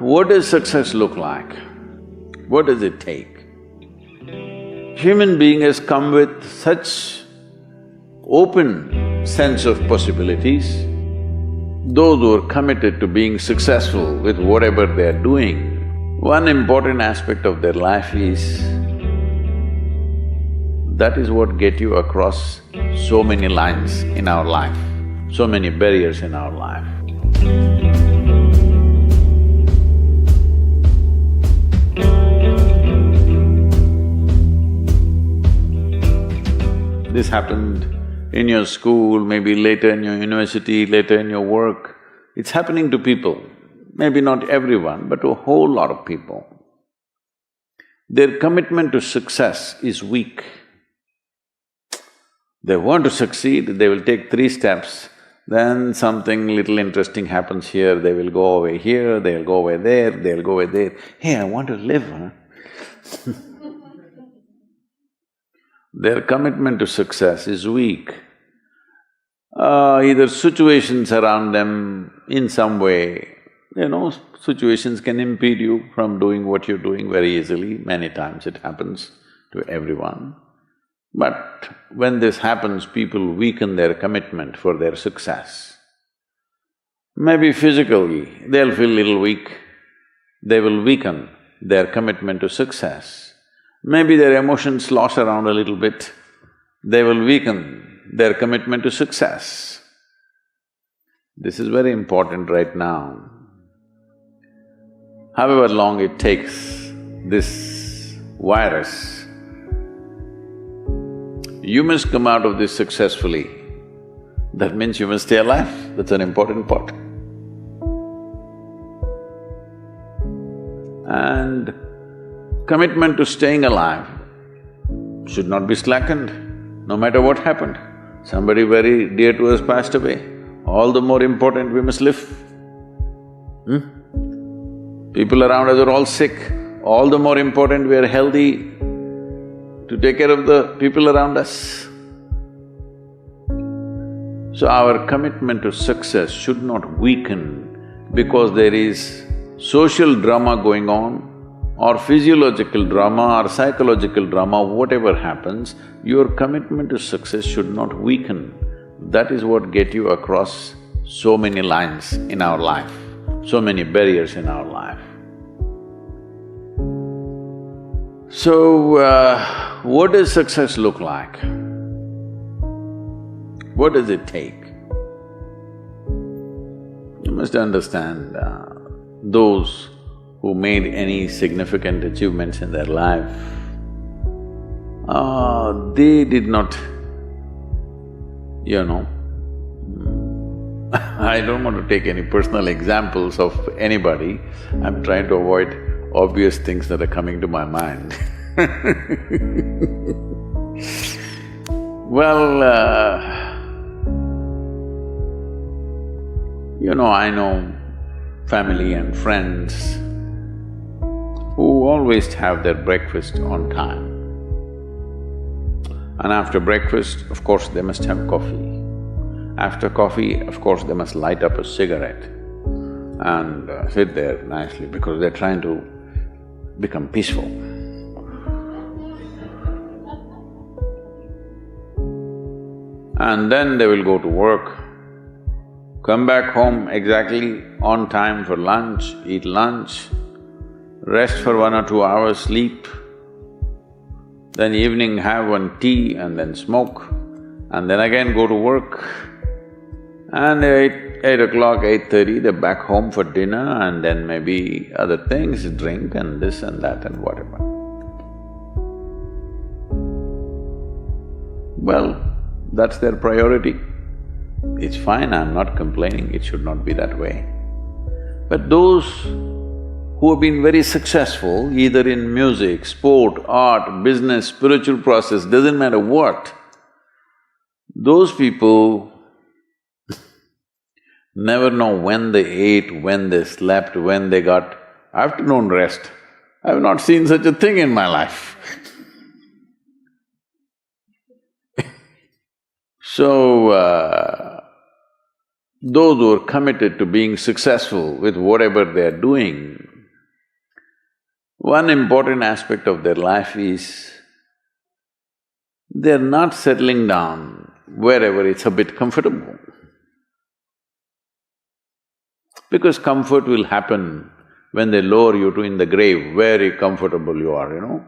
What does success look like? What does it take? Human being has come with such open sense of possibilities. Those who are committed to being successful with whatever they are doing, one important aspect of their life is that is what get you across so many lines in our life, so many barriers in our life. This happened in your school, maybe later in your university, later in your work. It's happening to people, maybe not everyone, but to a whole lot of people. Their commitment to success is weak. They want to succeed, they will take 3 steps, then something little interesting happens here, they will go over here, they'll go over there, they'll go over there. Hey, I want to live, huh? Their commitment to success is weak. Either situations around them in some way, situations can impede you from doing what you're doing very easily. Many times it happens to everyone. But when this happens, people weaken their commitment for their success. Maybe physically, they'll feel little weak, they will weaken their commitment to success. Maybe their emotions slosh around a little bit, they will weaken their commitment to success. This is very important right now. However long it takes, this virus, you must come out of this successfully. That means you must stay alive, that's an important part. And commitment to staying alive should not be slackened, no matter what happened. Somebody very dear to us passed away, all the more important we must live. People around us are all sick, all the more important we are healthy to take care of the people around us. So our commitment to success should not weaken because there is social drama going on, or physiological drama or psychological drama, whatever happens, your commitment to success should not weaken. That is what get you across so many lines in our life, so many barriers in our life. So, what does success look like? What does it take? You must understand, those who made any significant achievements in their life, they did not, I don't want to take any personal examples of anybody, I'm trying to avoid obvious things that are coming to my mind. Well, I know family and friends who always have their breakfast on time. And after breakfast, of course, they must have coffee. After coffee, of course, they must light up a cigarette and sit there nicely because they're trying to become peaceful. And then they will go to work, come back home exactly on time for lunch, eat lunch, rest for 1 or 2 hours, sleep, then evening have one tea and then smoke, and then again go to work. And 8 o'clock, 8:30, they're back home for dinner and then maybe other things, drink and this and that and whatever. Well, that's their priority. It's fine, I'm not complaining, it should not be that way. But those who have been very successful, either in music, sport, art, business, spiritual process, doesn't matter what, those people never know when they ate, when they slept, when they got afternoon rest. I've not seen such a thing in my life. So, those who are committed to being successful with whatever they're doing, One important aspect of their life is they're not settling down wherever it's a bit comfortable. Because comfort will happen when they lower you to in the grave, very comfortable you are, you know.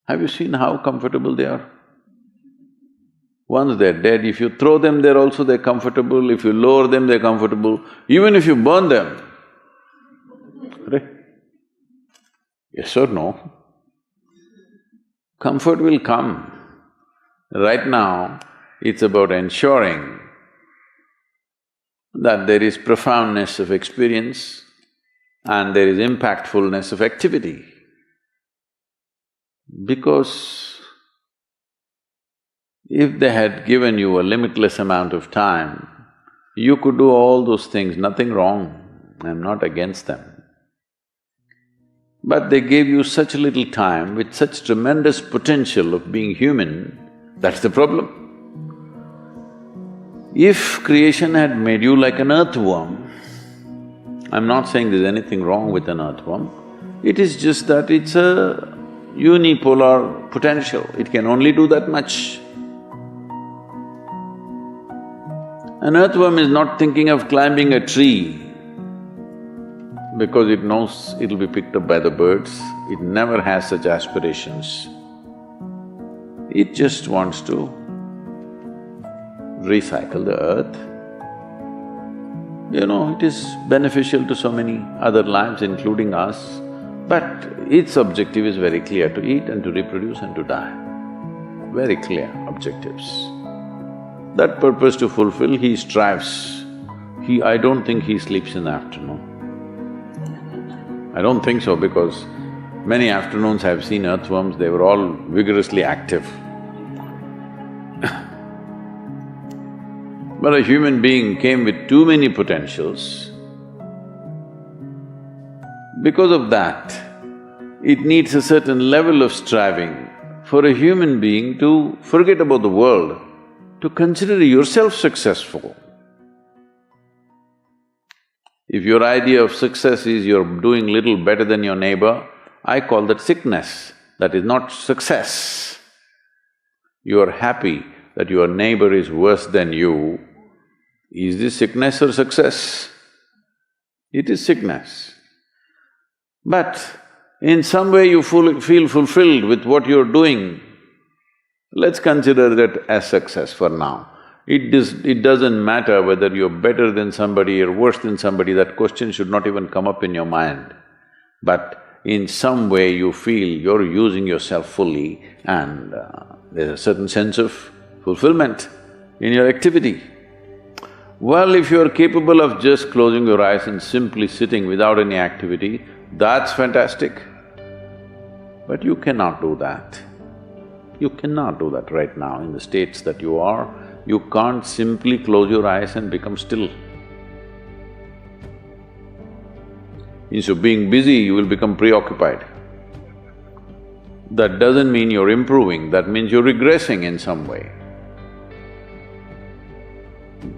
Have you seen how comfortable they are? Once they're dead, if you throw them there also they're comfortable, if you lower them they're comfortable, even if you burn them. Right? Yes or no? Comfort will come. Right now, it's about ensuring that there is profoundness of experience and there is impactfulness of activity. Because if they had given you a limitless amount of time, you could do all those things, nothing wrong, I'm not against them. But they gave you such little time with such tremendous potential of being human, that's the problem. If creation had made you like an earthworm, I'm not saying there's anything wrong with an earthworm, it is just that it's a unipolar potential, it can only do that much. An earthworm is not thinking of climbing a tree because it knows it'll be picked up by the birds, it never has such aspirations. It just wants to recycle the earth. You know, it is beneficial to so many other lives including us, but its objective is very clear, to eat and to reproduce and to die. Very clear objectives. That purpose to fulfill, he strives. I don't think he sleeps in the afternoon. I don't think so because many afternoons I've seen earthworms, they were all vigorously active. But a human being came with too many potentials. Because of that, it needs a certain level of striving for a human being to forget about the world, to consider yourself successful. If your idea of success is you're doing little better than your neighbor, I call that sickness, that is not success. You are happy that your neighbor is worse than you. Is this sickness or success? It is sickness. But in some way you feel fulfilled with what you're doing, let's consider that as success for now. It doesn't matter whether you're better than somebody or worse than somebody, that question should not even come up in your mind. But in some way you feel you're using yourself fully and there's a certain sense of fulfillment in your activity. Well, if you're capable of just closing your eyes and simply sitting without any activity, that's fantastic. But you cannot do that. You cannot do that right now in the states that you are. You can't simply close your eyes and become still. Instead of being busy, you will become preoccupied. That doesn't mean you're improving, that means you're regressing in some way.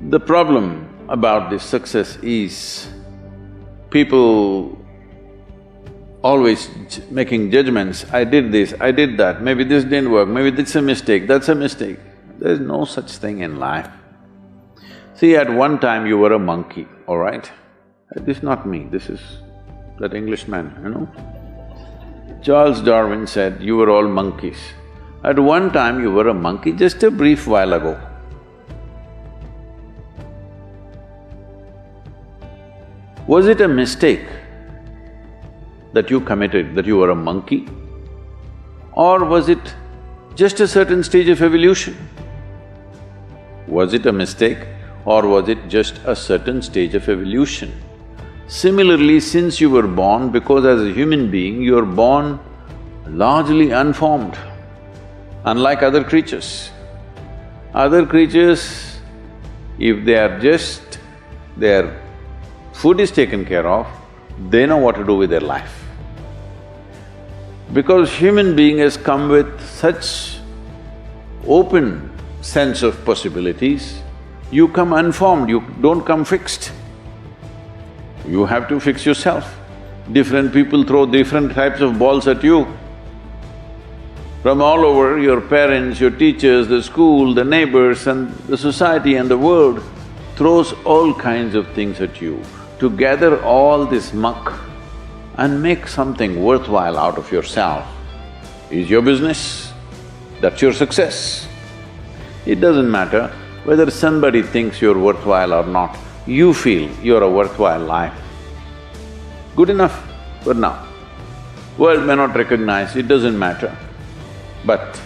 The problem about this success is people always making judgments, I did this, I did that, maybe this didn't work, maybe this is a mistake, that's a mistake. There's no such thing in life. See, at one time you were a monkey, all right? This is not me, this is that Englishman, you know? Charles Darwin said, you were all monkeys. At one time you were a monkey, just a brief while ago. Was it a mistake that you committed, that you were a monkey? Or was it just a certain stage of evolution? Was it a mistake or was it just a certain stage of evolution? Similarly, since you were born, because as a human being, you're born largely unformed, unlike other creatures. Other creatures, if they are just… their food is taken care of, they know what to do with their life. Because human being has come with such open sense of possibilities, you come unformed, you don't come fixed. You have to fix yourself. Different people throw different types of balls at you. From all over, your parents, your teachers, the school, the neighbors and the society and the world throws all kinds of things at you. To gather all this muck and make something worthwhile out of yourself is your business. That's your success. It doesn't matter whether somebody thinks you're worthwhile or not, you feel you're a worthwhile life. Good enough for now. World may not recognize, it doesn't matter. But